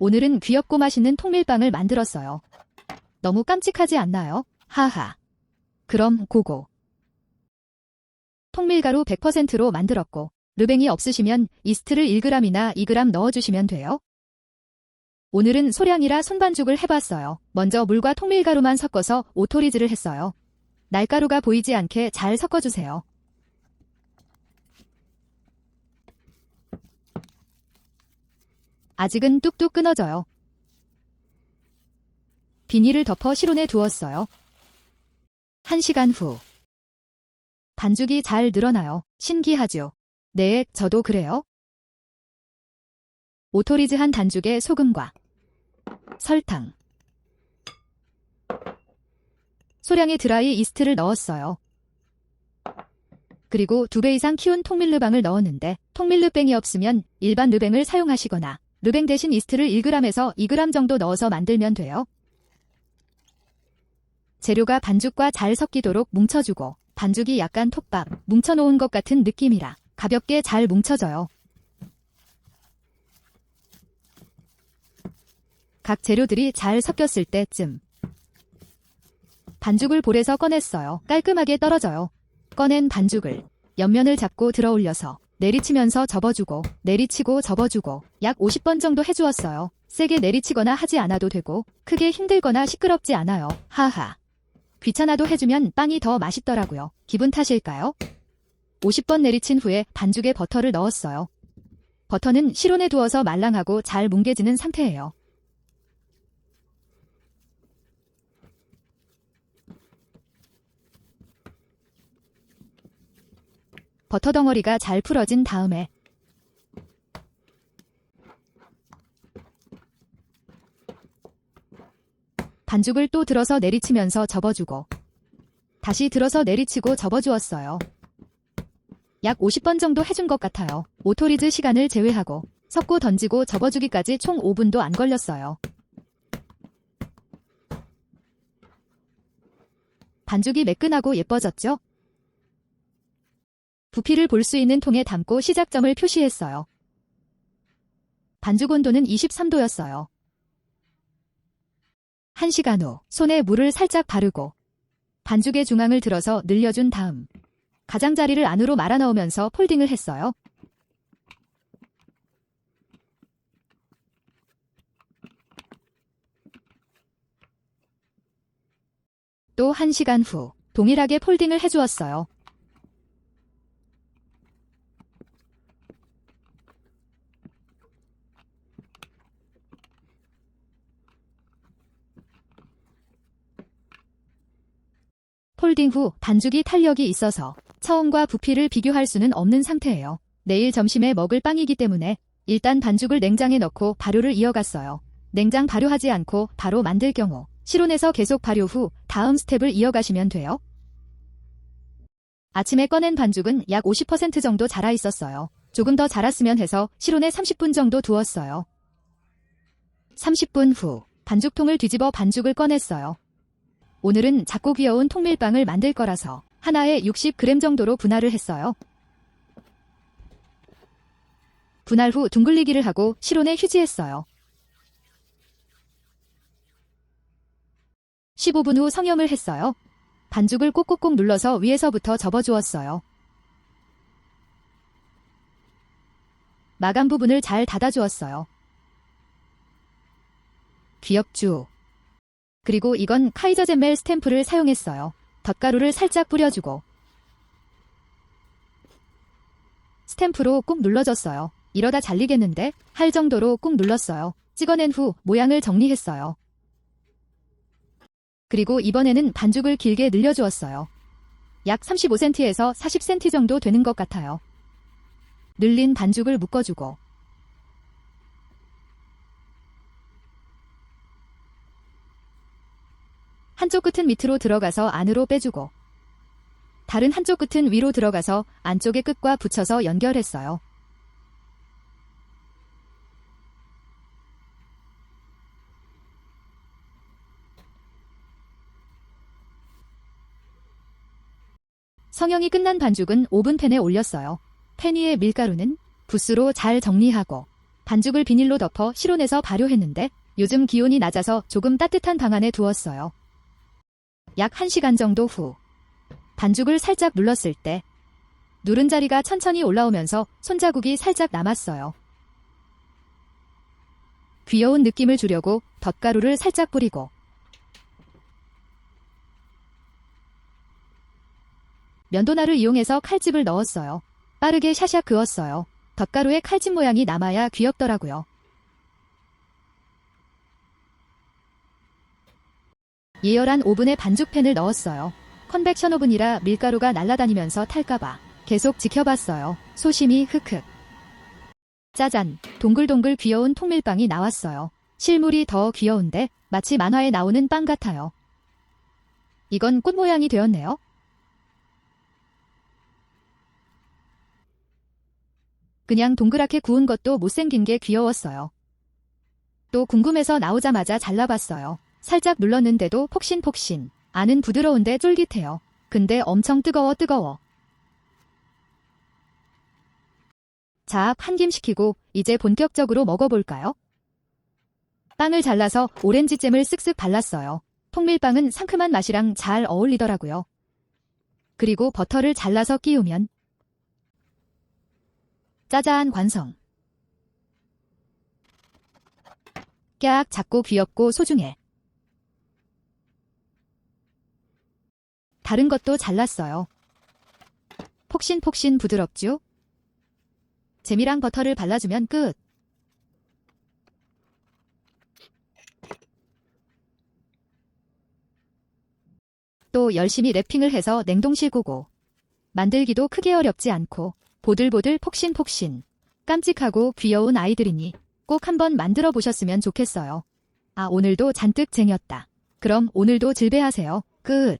오늘은 귀엽고 맛있는 통밀빵을 만들었어요. 너무 깜찍하지 않나요? 하하. 그럼 고고. 통밀가루 100%로 만들었고 르뱅이 없으시면 이스트를 1g이나 2g 넣어주시면 돼요. 오늘은 소량이라 손반죽을 해봤어요. 먼저 물과 통밀가루만 섞어서 오토리즈를 했어요. 날가루가 보이지 않게 잘 섞어주세요. 아직은 뚝뚝 끊어져요. 비닐을 덮어 실온에 두었어요. 1시간 후. 반죽이 잘 늘어나요. 신기하죠? 네, 저도 그래요. 오토리즈한 반죽에 소금과 설탕, 소량의 드라이 이스트를 넣었어요. 그리고 2배 이상 키운 통밀르방을 넣었는데 통밀르뱅이 없으면 일반 르뱅을 사용하시거나 르뱅 대신 이스트를 1g에서 2g 정도 넣어서 만들면 돼요. 재료가 반죽과 잘 섞이도록 뭉쳐주고 반죽이 약간 톱밥, 뭉쳐놓은 것 같은 느낌이라 가볍게 잘 뭉쳐져요. 각 재료들이 잘 섞였을 때쯤 반죽을 볼에서 꺼냈어요. 깔끔하게 떨어져요. 꺼낸 반죽을 옆면을 잡고 들어 올려서 내리치면서 접어주고 내리치고 접어주고 약 50번 정도 해주었어요. 세게 내리치거나 하지 않아도 되고 크게 힘들거나 시끄럽지 않아요. 하하. 귀찮아도 해주면 빵이 더 맛있더라고요. 기분 탓일까요? 50번 내리친 후에 반죽에 버터를 넣었어요. 버터는 실온에 두어서 말랑하고 잘 뭉개지는 상태예요. 버터 덩어리가 잘 풀어진 다음에 반죽을 또 들어서 내리치면서 접어주고 다시 들어서 내리치고 접어주었어요. 약 50번 정도 해준 것 같아요. 오토리즈 시간을 제외하고 섞고 던지고 접어주기까지 총 5분도 안 걸렸어요. 반죽이 매끈하고 예뻐졌죠? 부피를 볼 수 있는 통에 담고 시작점을 표시했어요. 반죽 온도는 23도였어요. 1시간 후 손에 물을 살짝 바르고 반죽의 중앙을 들어서 늘려준 다음 가장자리를 안으로 말아 넣으면서 폴딩을 했어요. 또 1시간 후 동일하게 폴딩을 해주었어요. 폴딩 후 반죽이 탄력이 있어서 처음과 부피를 비교할 수는 없는 상태예요. 내일 점심에 먹을 빵이기 때문에 일단 반죽을 냉장에 넣고 발효를 이어갔어요. 냉장 발효하지 않고 바로 만들 경우 실온에서 계속 발효 후 다음 스텝을 이어가시면 돼요. 아침에 꺼낸 반죽은 약 50% 정도 자라 있었어요. 조금 더 자랐으면 해서 실온에 30분 정도 두었어요. 30분 후 반죽통을 뒤집어 반죽을 꺼냈어요. 오늘은 작고 귀여운 통밀빵을 만들 거라서 하나에 60g 정도로 분할을 했어요. 분할 후 둥글리기를 하고 실온에 휴지했어요. 15분 후 성형을 했어요. 반죽을 꼭꼭꼭 눌러서 위에서부터 접어주었어요. 마감 부분을 잘 닫아주었어요. 귀엽죠? 그리고 이건 카이저젠멜 스탬프를 사용했어요. 덧가루를 살짝 뿌려주고 스탬프로 꾹 눌러줬어요. 이러다 잘리겠는데? 할 정도로 꾹 눌렀어요. 찍어낸 후 모양을 정리했어요. 그리고 이번에는 반죽을 길게 늘려주었어요. 약 35cm에서 40cm 정도 되는 것 같아요. 늘린 반죽을 묶어주고 한쪽 끝은 밑으로 들어가서 안으로 빼주고 다른 한쪽 끝은 위로 들어가서 안쪽의 끝과 붙여서 연결했어요. 성형이 끝난 반죽은 오븐팬에 올렸어요. 팬 위에 밀가루는 붓으로 잘 정리하고 반죽을 비닐로 덮어 실온에서 발효했는데 요즘 기온이 낮아서 조금 따뜻한 방 안에 두었어요. 약 1시간 정도 후 반죽을 살짝 눌렀을 때 누른 자리가 천천히 올라오면서 손자국이 살짝 남았어요. 귀여운 느낌을 주려고 덧가루를 살짝 뿌리고 면도날을 이용해서 칼집을 넣었어요. 빠르게 샤샥 그었어요. 덧가루에 칼집 모양이 남아야 귀엽더라고요. 예열한 오븐에 반죽팬을 넣었어요. 컨벡션 오븐이라 밀가루가 날아다니면서 탈까봐 계속 지켜봤어요. 소심히 흑흑. 짜잔! 동글동글 귀여운 통밀빵이 나왔어요. 실물이 더 귀여운데 마치 만화에 나오는 빵 같아요. 이건 꽃 모양이 되었네요. 그냥 동그랗게 구운 것도 못생긴 게 귀여웠어요. 또 궁금해서 나오자마자 잘라봤어요. 살짝 눌렀는데도 폭신폭신. 안은 부드러운데 쫄깃해요. 근데 엄청 뜨거워. 자, 한 김 식히고 이제 본격적으로 먹어볼까요? 빵을 잘라서 오렌지 잼을 쓱쓱 발랐어요. 통밀빵은 상큼한 맛이랑 잘 어울리더라고요. 그리고 버터를 잘라서 끼우면 짜잔 완성. 깍 작고 귀엽고 소중해. 다른 것도 잘랐어요. 폭신폭신 부드럽죠? 잼이랑 버터를 발라주면 끝. 또 열심히 랩핑을 해서 냉동실 고고. 만들기도 크게 어렵지 않고 보들보들 폭신폭신. 깜찍하고 귀여운 아이들이니 꼭 한번 만들어 보셨으면 좋겠어요. 아, 오늘도 잔뜩 쟁였다. 그럼 오늘도 즐배하세요. 끝.